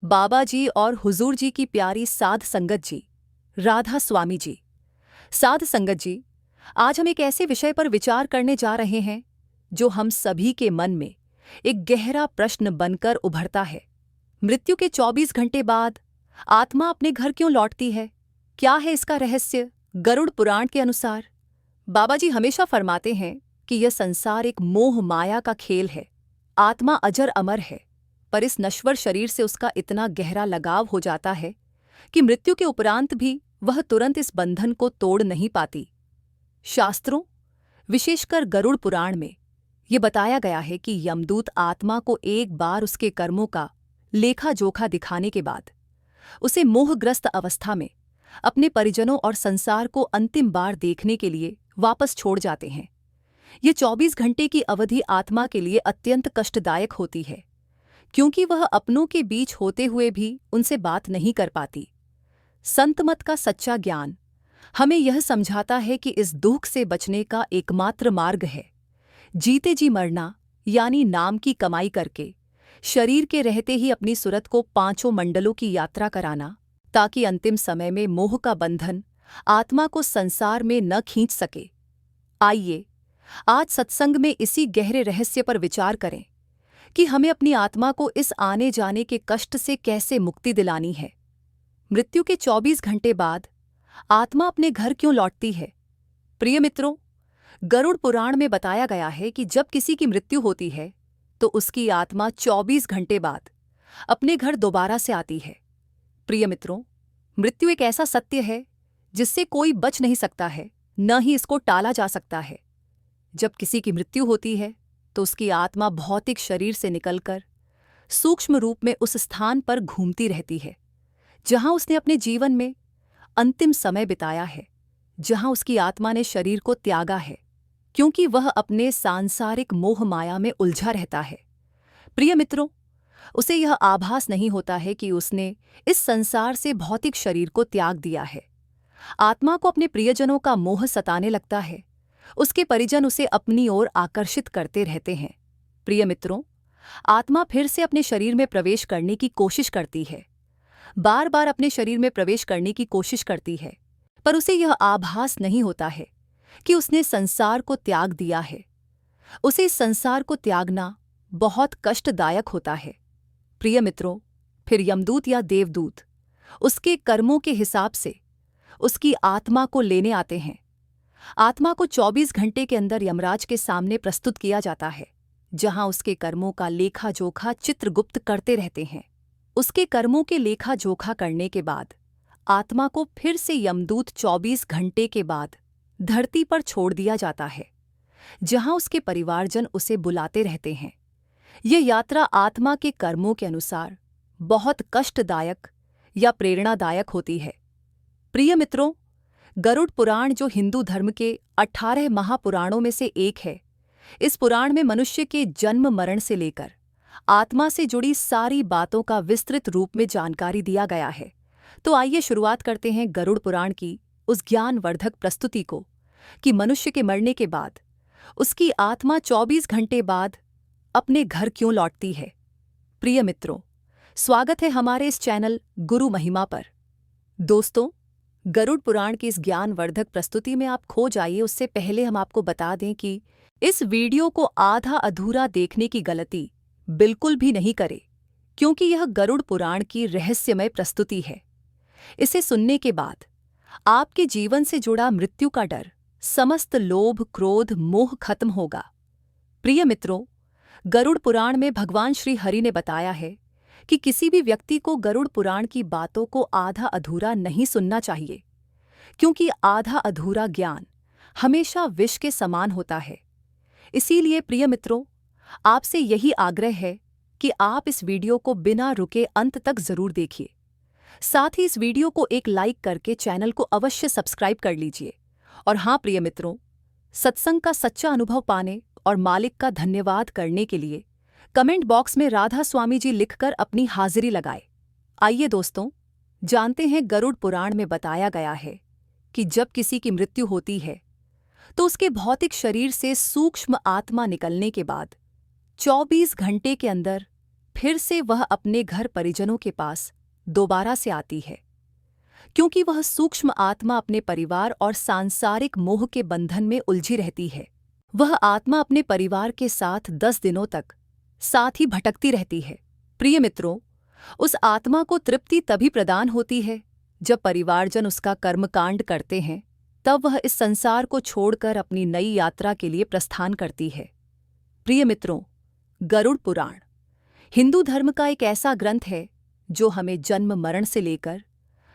बाबा जी और हुजूर जी की प्यारी साध संगत जी, राधा स्वामी जी। साध संगत जी, आज हम एक ऐसे विषय पर विचार करने जा रहे हैं जो हम सभी के मन में एक गहरा प्रश्न बनकर उभरता है। मृत्यु के 24 घंटे बाद आत्मा अपने घर क्यों लौटती है? क्या है इसका रहस्य? गरुड़ पुराण के अनुसार बाबा जी हमेशा फरमाते हैं कि यह संसार एक मोह माया का खेल है। आत्मा अजर अमर है, पर इस नश्वर शरीर से उसका इतना गहरा लगाव हो जाता है कि मृत्यु के उपरांत भी वह तुरंत इस बंधन को तोड़ नहीं पाती। शास्त्रों, विशेषकर गरुड़ पुराण में ये बताया गया है कि यमदूत आत्मा को एक बार उसके कर्मों का लेखा जोखा दिखाने के बाद उसे मोहग्रस्त अवस्था में अपने परिजनों और संसार को अंतिम बार देखने के लिए वापस छोड़ जाते हैं। ये 24 घंटे की अवधि आत्मा के लिए अत्यंत कष्टदायक होती है, क्योंकि वह अपनों के बीच होते हुए भी उनसे बात नहीं कर पाती। संतमत का सच्चा ज्ञान हमें यह समझाता है कि इस दुख से बचने का एकमात्र मार्ग है जीते जी मरना, यानी नाम की कमाई करके शरीर के रहते ही अपनी सुरत को 5 मंडलों की यात्रा कराना, ताकि अंतिम समय में मोह का बंधन आत्मा को संसार में न खींच सके। आइए आज सत्संग में इसी गहरे रहस्य पर विचार करें कि हमें अपनी आत्मा को इस आने जाने के कष्ट से कैसे मुक्ति दिलानी है। मृत्यु के 24 घंटे बाद आत्मा अपने घर क्यों लौटती है? प्रिय मित्रों, गरुड़ पुराण में बताया गया है कि जब किसी की मृत्यु होती है तो उसकी आत्मा 24 घंटे बाद अपने घर दोबारा से आती है। प्रिय मित्रों, मृत्यु एक ऐसा सत्य है जिससे कोई बच नहीं सकता है, न ही इसको टाला जा सकता है। जब किसी की मृत्यु होती है तो उसकी आत्मा भौतिक शरीर से निकलकर सूक्ष्म रूप में उस स्थान पर घूमती रहती है जहां उसने अपने जीवन में अंतिम समय बिताया है, जहां उसकी आत्मा ने शरीर को त्यागा है, क्योंकि वह अपने सांसारिक मोह माया में उलझा रहता है। प्रिय मित्रों, उसे यह आभास नहीं होता है कि उसने इस संसार से भौतिक शरीर को त्याग दिया है। आत्मा को अपने प्रियजनों का मोह सताने लगता है। उसके परिजन उसे अपनी ओर आकर्षित करते रहते हैं। प्रिय मित्रों, आत्मा फिर से अपने शरीर में प्रवेश करने की कोशिश करती है, बार बार अपने शरीर में प्रवेश करने की कोशिश करती है, पर उसे यह आभास नहीं होता है कि उसने संसार को त्याग दिया है। उसे इस संसार को त्यागना बहुत कष्टदायक होता है। प्रिय मित्रों, फिर यमदूत या देवदूत उसके कर्मों के हिसाब से उसकी आत्मा को लेने आते हैं। आत्मा को 24 घंटे के अंदर यमराज के सामने प्रस्तुत किया जाता है, जहां उसके कर्मों का लेखा जोखा चित्रगुप्त करते रहते हैं। उसके कर्मों के लेखा जोखा करने के बाद आत्मा को फिर से यमदूत 24 घंटे के बाद धरती पर छोड़ दिया जाता है, जहां उसके परिवारजन उसे बुलाते रहते हैं। यह यात्रा आत्मा के कर्मों के अनुसार बहुत कष्टदायक या प्रेरणादायक होती है। प्रिय मित्रों, गरुड़ पुराण जो हिंदू धर्म के 18 महापुराणों में से एक है, इस पुराण में मनुष्य के जन्म मरण से लेकर आत्मा से जुड़ी सारी बातों का विस्तृत रूप में जानकारी दिया गया है। तो आइए शुरुआत करते हैं गरुड़ पुराण की उस ज्ञानवर्धक प्रस्तुति को कि मनुष्य के मरने के बाद उसकी आत्मा 24 घंटे बाद अपने घर क्यों लौटती है। प्रिय मित्रों, स्वागत है हमारे इस चैनल गुरु महिमा पर। दोस्तों, गरुड़ पुराण की इस ज्ञानवर्धक प्रस्तुति में आप खो जाइए, उससे पहले हम आपको बता दें कि इस वीडियो को आधा अधूरा देखने की गलती बिल्कुल भी नहीं करें, क्योंकि यह गरुड़ पुराण की रहस्यमय प्रस्तुति है। इसे सुनने के बाद आपके जीवन से जुड़ा मृत्यु का डर, समस्त लोभ क्रोध मोह खत्म होगा। प्रिय मित्रों, गरुड़ पुराण में भगवान श्री हरि ने बताया है कि किसी भी व्यक्ति को गरुड़ पुराण की बातों को आधा अधूरा नहीं सुनना चाहिए, क्योंकि आधा अधूरा ज्ञान हमेशा विष के समान होता है। इसीलिए प्रिय मित्रों, आपसे यही आग्रह है कि आप इस वीडियो को बिना रुके अंत तक जरूर देखिए। साथ ही इस वीडियो को एक लाइक करके चैनल को अवश्य सब्सक्राइब कर लीजिए। और हाँ प्रिय मित्रों, सत्संग का सच्चा अनुभव पाने और मालिक का धन्यवाद करने के लिए कमेंट बॉक्स में राधा स्वामी जी लिखकर अपनी हाजिरी लगाए। आइए दोस्तों, जानते हैं गरुड़ पुराण में बताया गया है कि जब किसी की मृत्यु होती है तो उसके भौतिक शरीर से सूक्ष्म आत्मा निकलने के बाद 24 घंटे के अंदर फिर से वह अपने घर परिजनों के पास दोबारा से आती है, क्योंकि वह सूक्ष्म आत्मा अपने परिवार और सांसारिक मोह के बंधन में उलझी रहती है। वह आत्मा अपने परिवार के साथ 10 दिनों तक साथ ही भटकती रहती है। प्रिय मित्रों, उस आत्मा को तृप्ति तभी प्रदान होती है जब परिवारजन उसका कर्मकांड करते हैं, तब वह इस संसार को छोड़कर अपनी नई यात्रा के लिए प्रस्थान करती है। प्रिय मित्रों, गरुड़ पुराण हिंदू धर्म का एक ऐसा ग्रंथ है जो हमें जन्म मरण से लेकर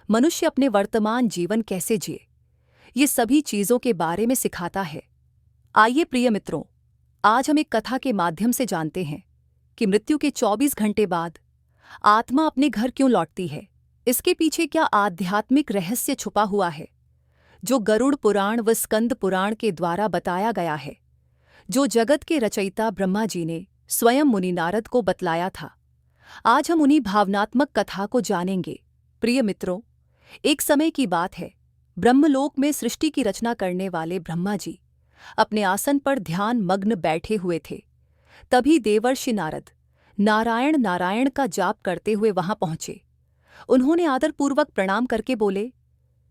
मनुष्य अपने वर्तमान जीवन कैसे जिए, ये सभी चीज़ों के बारे में सिखाता है। आइए प्रिय मित्रों, आज हम एक कथा के माध्यम से जानते हैं कि मृत्यु के 24 घंटे बाद आत्मा अपने घर क्यों लौटती है। इसके पीछे क्या आध्यात्मिक रहस्य छुपा हुआ है जो गरुड़ पुराण व स्कंद पुराण के द्वारा बताया गया है, जो जगत के रचयिता ब्रह्मा जी ने स्वयं मुनि नारद को बतलाया था। आज हम उन्हीं भावनात्मक कथा को जानेंगे। प्रिय मित्रों, एक समय की बात है, ब्रह्मलोक में सृष्टि की रचना करने वाले ब्रह्मा जी अपने आसन पर ध्यान मग्न बैठे हुए थे। तभी देवर्षि नारद नारायण नारायण का जाप करते हुए वहां पहुंचे। उन्होंने आदरपूर्वक प्रणाम करके बोले,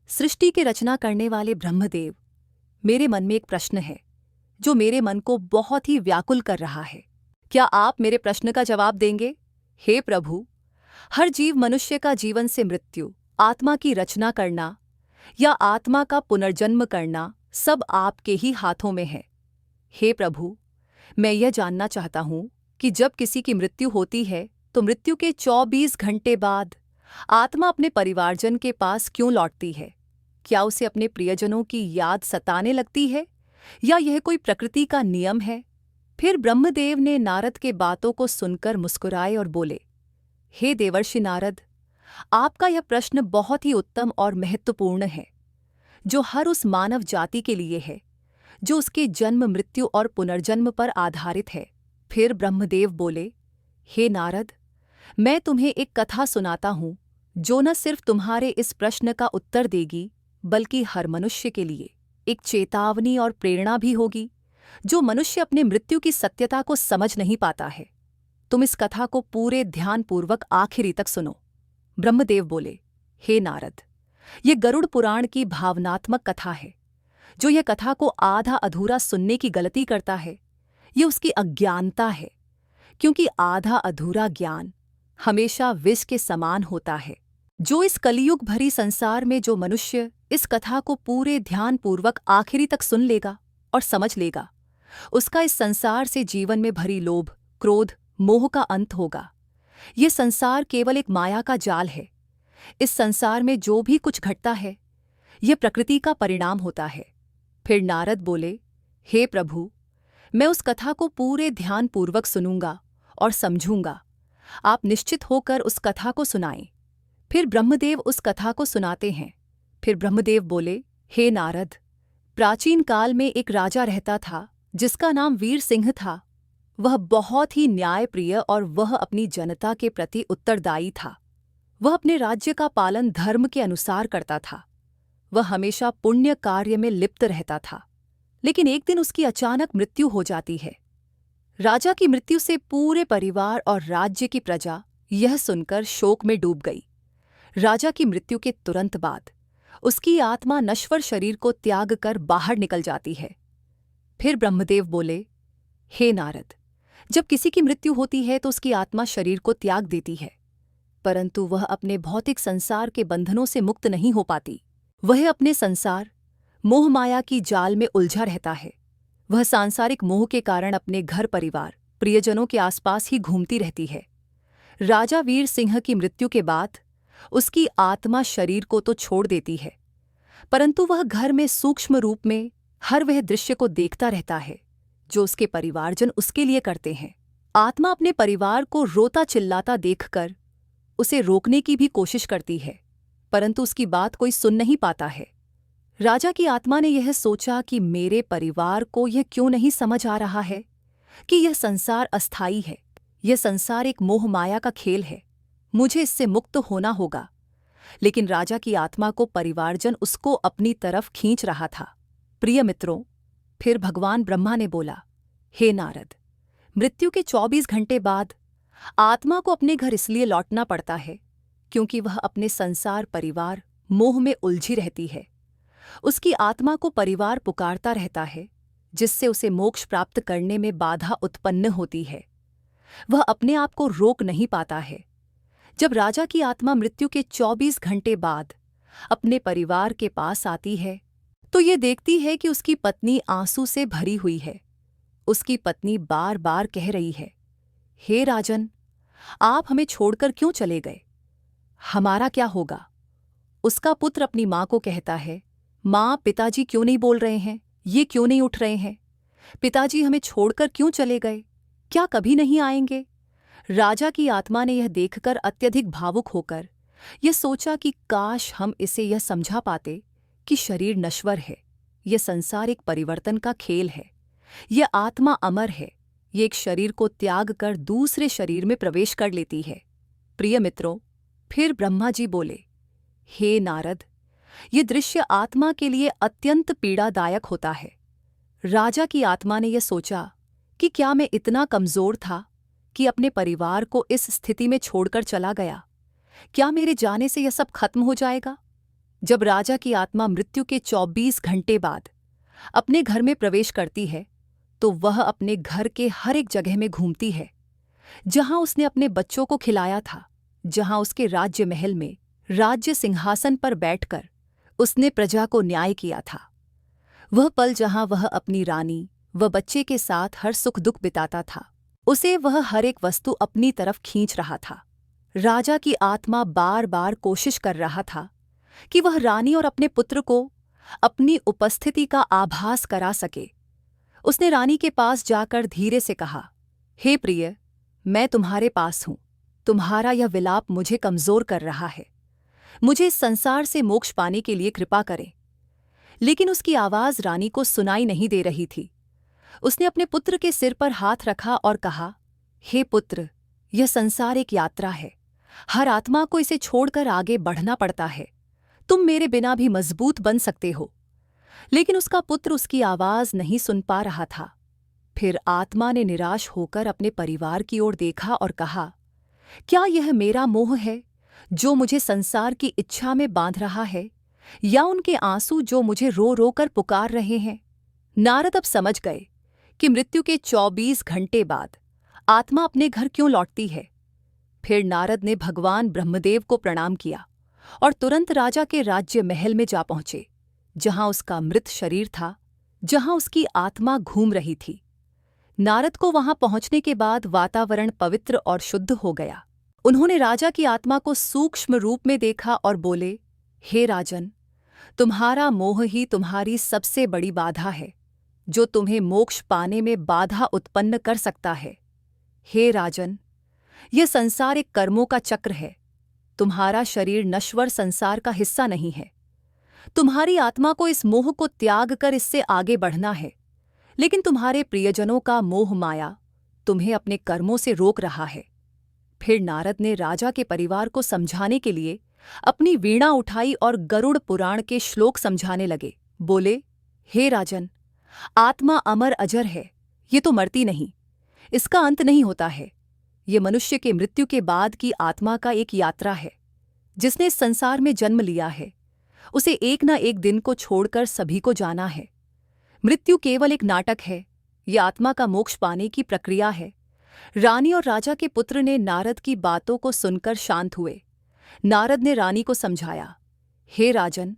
सृष्टि के रचना करने वाले ब्रह्मदेव, मेरे मन में एक प्रश्न है जो मेरे मन को बहुत ही व्याकुल कर रहा है। क्या आप मेरे प्रश्न का जवाब देंगे? हे प्रभु, हर जीव मनुष्य का जीवन से मृत्यु, आत्मा की रचना करना या आत्मा का पुनर्जन्म करना सब आपके ही हाथों में है। हे प्रभु, मैं यह जानना चाहता हूं कि जब किसी की मृत्यु होती है तो मृत्यु के 24 घंटे बाद आत्मा अपने परिवारजन के पास क्यों लौटती है? क्या उसे अपने प्रियजनों की याद सताने लगती है या यह कोई प्रकृति का नियम है? फिर ब्रह्मदेव ने नारद के बातों को सुनकर मुस्कुराए और बोले, हे देवर्षि नारद, आपका यह प्रश्न बहुत ही उत्तम और महत्वपूर्ण है, जो हर उस मानव जाति के लिए है जो उसके जन्म, मृत्यु और पुनर्जन्म पर आधारित है। फिर ब्रह्मदेव बोले, हे नारद, मैं तुम्हें एक कथा सुनाता हूं जो न सिर्फ तुम्हारे इस प्रश्न का उत्तर देगी, बल्कि हर मनुष्य के लिए एक चेतावनी और प्रेरणा भी होगी, जो मनुष्य अपने मृत्यु की सत्यता को समझ नहीं पाता है। तुम इस कथा को पूरे ध्यानपूर्वक आखिरी तक सुनो। ब्रह्मदेव बोले, हे नारद, ये गरुड़ पुराण की भावनात्मक कथा है। जो यह कथा को आधा अधूरा सुनने की गलती करता है, ये उसकी अज्ञानता है, क्योंकि आधा अधूरा ज्ञान हमेशा विष के समान होता है। जो इस कलियुग भरी संसार में जो मनुष्य इस कथा को पूरे ध्यानपूर्वक आखिरी तक सुन लेगा और समझ लेगा, उसका इस संसार से जीवन में भरी लोभ, क्रोध, मोह का अंत होगा। ये संसार केवल एक माया का जाल है। इस संसार में जो भी कुछ घटता है, यह प्रकृति का परिणाम होता है। फिर नारद बोले, हे प्रभु, मैं उस कथा को पूरे ध्यानपूर्वक सुनूंगा और समझूंगा। आप निश्चित होकर उस कथा को सुनाएं। फिर ब्रह्मदेव उस कथा को सुनाते हैं। फिर ब्रह्मदेव बोले, हे नारद, प्राचीन काल में एक राजा रहता था जिसका नाम वीर सिंह था। वह बहुत ही न्यायप्रिय और वह अपनी जनता के प्रति उत्तरदायी था। वह अपने राज्य का पालन धर्म के अनुसार करता था। वह हमेशा पुण्य कार्य में लिप्त रहता था। लेकिन एक दिन उसकी अचानक मृत्यु हो जाती है। राजा की मृत्यु से पूरे परिवार और राज्य की प्रजा यह सुनकर शोक में डूब गई। राजा की मृत्यु के तुरंत बाद उसकी आत्मा नश्वर शरीर को त्याग कर बाहर निकल जाती है। फिर ब्रह्मदेव बोले, हे नारद, जब किसी की मृत्यु होती है तो उसकी आत्मा शरीर को त्याग देती है, परंतु वह अपने भौतिक संसार के बंधनों से मुक्त नहीं हो पाती। वह अपने संसार, मोह माया की जाल में उलझा रहता है। वह सांसारिक मोह के कारण अपने घर परिवार, प्रियजनों के आसपास ही घूमती रहती है। राजा वीर सिंह की मृत्यु के बाद उसकी आत्मा शरीर को तो छोड़ देती है, परंतु वह घर में सूक्ष्म रूप में हर वह दृश्य को देखता रहता है जो उसके परिवारजन उसके लिए करते हैं। आत्मा अपने परिवार को रोता चिल्लाता देखकर उसे रोकने की भी कोशिश करती है, परंतु उसकी बात कोई सुन नहीं पाता है। राजा की आत्मा ने यह सोचा कि मेरे परिवार को यह क्यों नहीं समझ आ रहा है कि यह संसार अस्थायी है, यह संसार एक मोह माया का खेल है, मुझे इससे मुक्त होना होगा। लेकिन राजा की आत्मा को परिवारजन उसको अपनी तरफ खींच रहा था। प्रिय मित्रों, फिर भगवान ब्रह्मा ने बोला, हे नारद, मृत्यु के 24 घंटे बाद आत्मा को अपने घर इसलिए लौटना पड़ता है क्योंकि वह अपने संसार परिवार मोह में उलझी रहती है। उसकी आत्मा को परिवार पुकारता रहता है, जिससे उसे मोक्ष प्राप्त करने में बाधा उत्पन्न होती है। वह अपने आप को रोक नहीं पाता है। जब राजा की आत्मा मृत्यु के 24 घंटे बाद अपने परिवार के पास आती है, तो ये देखती है कि उसकी पत्नी आंसू से भरी हुई है। उसकी पत्नी बार बार कह रही है, हे राजन, आप हमें छोड़कर क्यों चले गए? हमारा क्या होगा? उसका पुत्र अपनी माँ को कहता है, माँ, पिताजी क्यों नहीं बोल रहे हैं? ये क्यों नहीं उठ रहे हैं? पिताजी हमें छोड़कर क्यों चले गए? क्या कभी नहीं आएंगे? राजा की आत्मा ने यह देखकर अत्यधिक भावुक होकर यह सोचा कि काश हम इसे यह समझा पाते कि शरीर नश्वर है, यह संसार एक परिवर्तन का खेल है, यह आत्मा अमर है, ये एक शरीर को त्याग कर दूसरे शरीर में प्रवेश कर लेती है। प्रिय मित्रों, फिर ब्रह्मा जी बोले, हे नारद, ये दृश्य आत्मा के लिए अत्यंत पीड़ादायक होता है। राजा की आत्मा ने यह सोचा कि क्या मैं इतना कमजोर था कि अपने परिवार को इस स्थिति में छोड़कर चला गया? क्या मेरे जाने से यह सब खत्म हो जाएगा? जब राजा की आत्मा मृत्यु के 24 घंटे बाद अपने घर में प्रवेश करती है, तो वह अपने घर के हर एक जगह में घूमती है जहां उसने अपने बच्चों को खिलाया था, जहां उसके राज्य महल में राज्य सिंहासन पर बैठकर उसने प्रजा को न्याय किया था। वह पल जहां वह अपनी रानी व बच्चे के साथ हर सुख दुख बिताता था, उसे वह हर एक वस्तु अपनी तरफ खींच रहा था। राजा की आत्मा बार बार कोशिश कर रहा था कि वह रानी और अपने पुत्र को अपनी उपस्थिति का आभास करा सके। उसने रानी के पास जाकर धीरे से कहा, हे प्रिय, मैं तुम्हारे पास हूं। तुम्हारा यह विलाप मुझे कमजोर कर रहा है। मुझे इस संसार से मोक्ष पाने के लिए कृपा करें। लेकिन उसकी आवाज रानी को सुनाई नहीं दे रही थी। उसने अपने पुत्र के सिर पर हाथ रखा और कहा, हे पुत्र, यह संसार एक यात्रा है। हर आत्मा को इसे छोड़कर आगे बढ़ना पड़ता है। तुम मेरे बिना भी मजबूत बन सकते हो। लेकिन उसका पुत्र उसकी आवाज नहीं सुन पा रहा था। फिर आत्मा ने निराश होकर अपने परिवार की ओर देखा और कहा, क्या यह मेरा मोह है जो मुझे संसार की इच्छा में बांध रहा है, या उनके आंसू जो मुझे रो रो कर पुकार रहे हैं? नारद अब समझ गए कि मृत्यु के 24 घंटे बाद आत्मा अपने घर क्यों लौटती है। फिर नारद ने भगवान ब्रह्मदेव को प्रणाम किया और तुरंत राजा के राज्य महल में जा पहुंचे, जहां उसका मृत शरीर था, जहां उसकी आत्मा घूम रही थी। नारद को वहां पहुंचने के बाद वातावरण पवित्र और शुद्ध हो गया। उन्होंने राजा की आत्मा को सूक्ष्म रूप में देखा और बोले, हे राजन, तुम्हारा मोह ही तुम्हारी सबसे बड़ी बाधा है, जो तुम्हें मोक्ष पाने में बाधा उत्पन्न कर सकता है। हे राजन, यह संसार एक कर्मों का चक्र है। तुम्हारा शरीर नश्वर संसार का हिस्सा नहीं है। तुम्हारी आत्मा को इस मोह को त्याग कर इससे आगे बढ़ना है, लेकिन तुम्हारे प्रियजनों का मोह माया तुम्हें अपने कर्मों से रोक रहा है। फिर नारद ने राजा के परिवार को समझाने के लिए अपनी वीणा उठाई और गरुड़ पुराण के श्लोक समझाने लगे। बोले, हे राजन, आत्मा अमर अजर है, ये तो मरती नहीं, इसका अंत नहीं होता है। ये मनुष्य के मृत्यु के बाद की आत्मा का एक यात्रा है। जिसने इस संसार में जन्म लिया है, उसे एक न एक दिन को छोड़कर सभी को जाना है। मृत्यु केवल एक नाटक है, ये आत्मा का मोक्ष पाने की प्रक्रिया है। रानी और राजा के पुत्र ने नारद की बातों को सुनकर शांत हुए। नारद ने रानी को समझाया, हे राजन,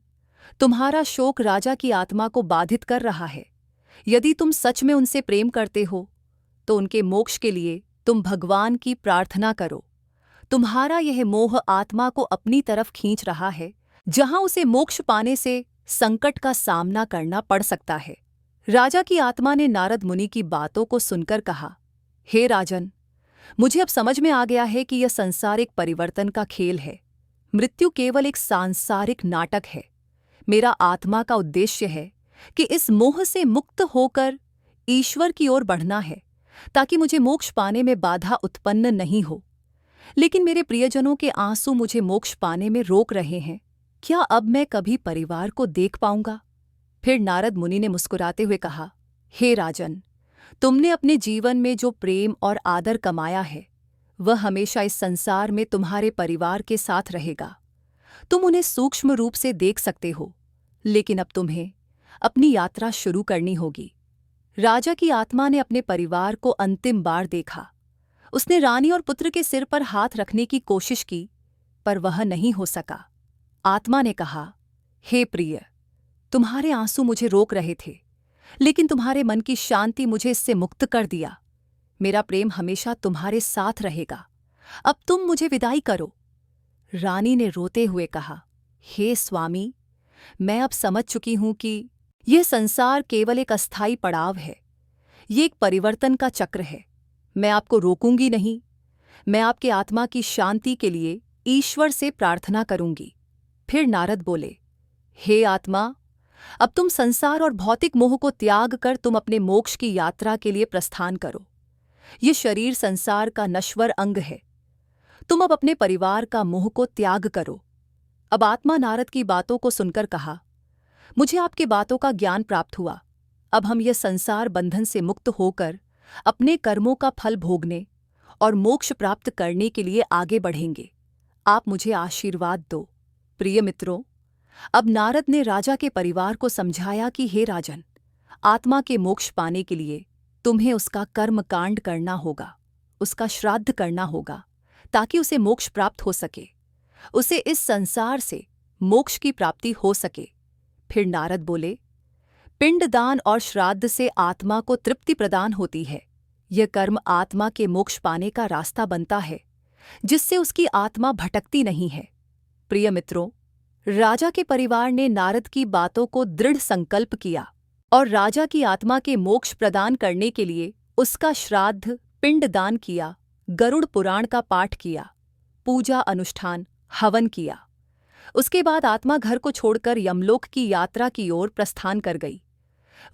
तुम्हारा शोक राजा की आत्मा को बाधित कर रहा है। यदि तुम सच में उनसे प्रेम करते हो, तो उनके मोक्ष के लिए तुम भगवान की प्रार्थना करो। तुम्हारा यह मोह आत्मा को अपनी तरफ खींच रहा है, जहां उसे मोक्ष पाने से संकट का सामना करना पड़ सकता है। राजा की आत्मा ने नारद मुनि की बातों को सुनकर कहा, हे राजन, मुझे अब समझ में आ गया है कि यह संसार एक परिवर्तन का खेल है। मृत्यु केवल एक सांसारिक नाटक है। मेरा आत्मा का उद्देश्य है कि इस मोह से मुक्त होकर ईश्वर की ओर बढ़ना है, ताकि मुझे मोक्ष पाने में बाधा उत्पन्न नहीं हो। लेकिन मेरे प्रियजनों के आंसू मुझे मोक्ष पाने में रोक रहे हैं। क्या अब मैं कभी परिवार को देख पाऊंगा? फिर नारद मुनि ने मुस्कुराते हुए कहा, हे राजन, तुमने अपने जीवन में जो प्रेम और आदर कमाया है, वह हमेशा इस संसार में तुम्हारे परिवार के साथ रहेगा। तुम उन्हें सूक्ष्म रूप से देख सकते हो, लेकिन अब तुम्हें अपनी यात्रा शुरू करनी होगी। राजा की आत्मा ने अपने परिवार को अंतिम बार देखा। उसने रानी और पुत्र के सिर पर हाथ रखने की कोशिश की, पर वह नहीं हो सका। आत्मा ने कहा, हे प्रिय, तुम्हारे आंसू मुझे रोक रहे थे, लेकिन तुम्हारे मन की शांति मुझे इससे मुक्त कर दिया। मेरा प्रेम हमेशा तुम्हारे साथ रहेगा। अब तुम मुझे विदाई करो। रानी ने रोते हुए कहा, हे स्वामी, मैं अब समझ चुकी हूं कि यह संसार केवल एक अस्थायी पड़ाव है। ये एक परिवर्तन का चक्र है। मैं आपको रोकूंगी नहीं। मैं आपके आत्मा की शांति के लिए ईश्वर से प्रार्थना करूंगी। फिर नारद बोले, हे आत्मा, अब तुम संसार और भौतिक मोह को त्याग कर तुम अपने मोक्ष की यात्रा के लिए प्रस्थान करो। ये शरीर संसार का नश्वर अंग है। तुम अब अपने परिवार का मोह को त्याग करो। अब आत्मा नारद की बातों को सुनकर कहा, मुझे आपकी बातों का ज्ञान प्राप्त हुआ। अब हम यह संसार बंधन से मुक्त होकर अपने कर्मों का फल भोगने और मोक्ष प्राप्त करने के लिए आगे बढ़ेंगे। आप मुझे आशीर्वाद दो। प्रिय मित्रों, अब नारद ने राजा के परिवार को समझाया कि हे राजन, आत्मा के मोक्ष पाने के लिए तुम्हें उसका कर्म कांड करना होगा, उसका श्राद्ध करना होगा, ताकि उसे मोक्ष प्राप्त हो सके, उसे इस संसार से मोक्ष की प्राप्ति हो सके। फिर नारद बोले, पिंडदान और श्राद्ध से आत्मा को तृप्ति प्रदान होती है। यह कर्म आत्मा के मोक्ष पाने का रास्ता बनता है, जिससे उसकी आत्मा भटकती नहीं है। प्रिय मित्रों, राजा के परिवार ने नारद की बातों को दृढ़ संकल्प किया और राजा की आत्मा के मोक्ष प्रदान करने के लिए उसका श्राद्ध पिंडदान किया, गरुड़ पुराण का पाठ किया, पूजा अनुष्ठान हवन किया। उसके बाद आत्मा घर को छोड़कर यमलोक की यात्रा की ओर प्रस्थान कर गई।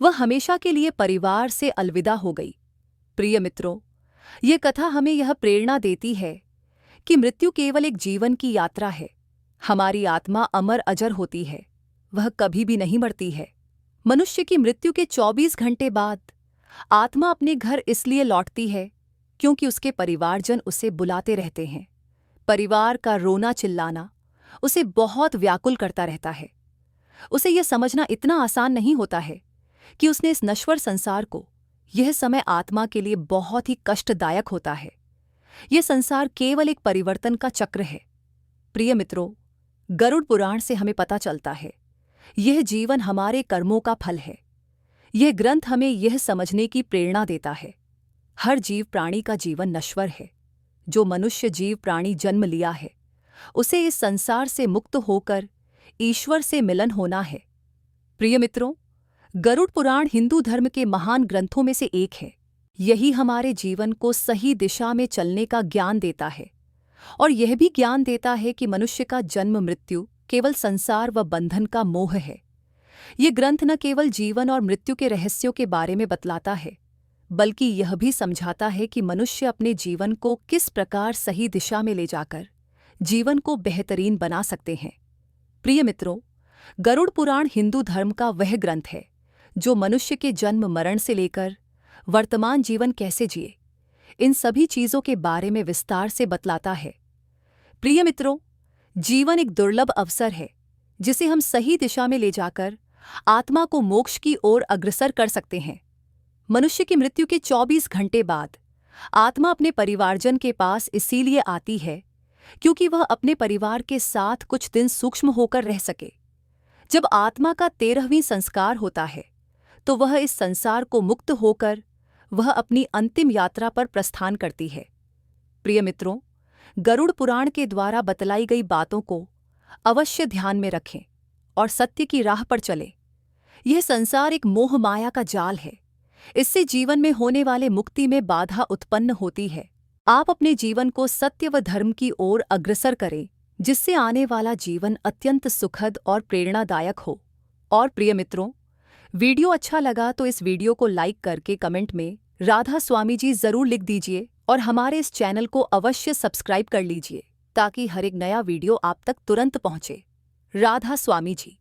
वह हमेशा के लिए परिवार से अलविदा हो गई। प्रिय मित्रों, ये कथा हमें यह प्रेरणा देती है कि मृत्यु केवल एक जीवन की यात्रा है। हमारी आत्मा अमर अजर होती है, वह कभी भी नहीं मरती है। मनुष्य की मृत्यु के 24 घंटे बाद आत्मा अपने घर इसलिए लौटती है क्योंकि उसके परिवारजन उसे बुलाते रहते हैं। परिवार का रोना चिल्लाना उसे बहुत व्याकुल करता रहता है। उसे यह समझना इतना आसान नहीं होता है कि उसने इस नश्वर संसार को, यह समय आत्मा के लिए बहुत ही कष्टदायक होता है। यह संसार केवल एक परिवर्तन का चक्र है। प्रिय मित्रों, गरुड़ पुराण से हमें पता चलता है, यह जीवन हमारे कर्मों का फल है। यह ग्रंथ हमें यह समझने की प्रेरणा देता है, हर जीव प्राणी का जीवन नश्वर है। जो मनुष्य जीव प्राणी जन्म लिया है, उसे इस संसार से मुक्त होकर ईश्वर से मिलन होना है। प्रिय मित्रों, गरुड़ पुराण हिंदू धर्म के महान ग्रंथों में से एक है। यही हमारे जीवन को सही दिशा में चलने का ज्ञान देता है और यह भी ज्ञान देता है कि मनुष्य का जन्म मृत्यु केवल संसार व बंधन का मोह है। ये ग्रंथ न केवल जीवन और मृत्यु के रहस्यों के बारे में बतलाता है, बल्कि यह भी समझाता है कि मनुष्य अपने जीवन को किस प्रकार सही दिशा में ले जाकर जीवन को बेहतरीन बना सकते हैं। प्रिय मित्रों, गरुड़ पुराण हिंदू धर्म का वह ग्रंथ है जो मनुष्य के जन्म मरण से लेकर वर्तमान जीवन कैसे जिए, इन सभी चीजों के बारे में विस्तार से बतलाता है। प्रिय मित्रों, जीवन एक दुर्लभ अवसर है जिसे हम सही दिशा में ले जाकर आत्मा को मोक्ष की ओर अग्रसर कर सकते हैं। मनुष्य की मृत्यु के 24 घंटे बाद आत्मा अपने परिवारजन के पास इसीलिए आती है क्योंकि वह अपने परिवार के साथ कुछ दिन सूक्ष्म होकर रह सके। जब आत्मा का 13वां संस्कार होता है तो वह इस संसार को मुक्त होकर वह अपनी अंतिम यात्रा पर प्रस्थान करती है। प्रिय मित्रों, गरुड़ पुराण के द्वारा बतलाई गई बातों को अवश्य ध्यान में रखें और सत्य की राह पर चलें। यह संसार एक मोह माया का जाल है। इससे जीवन में होने वाले मुक्ति में बाधा उत्पन्न होती है। आप अपने जीवन को सत्य व धर्म की ओर अग्रसर करें, जिससे आने वाला जीवन अत्यंत सुखद और प्रेरणादायक हो। और प्रिय मित्रों, वीडियो अच्छा लगा तो इस वीडियो को लाइक करके कमेंट में राधा स्वामी जी जरूर लिख दीजिए और हमारे इस चैनल को अवश्य सब्सक्राइब कर लीजिए ताकि हर एक नया वीडियो आप तक तुरंत पहुंचे। राधा स्वामी जी।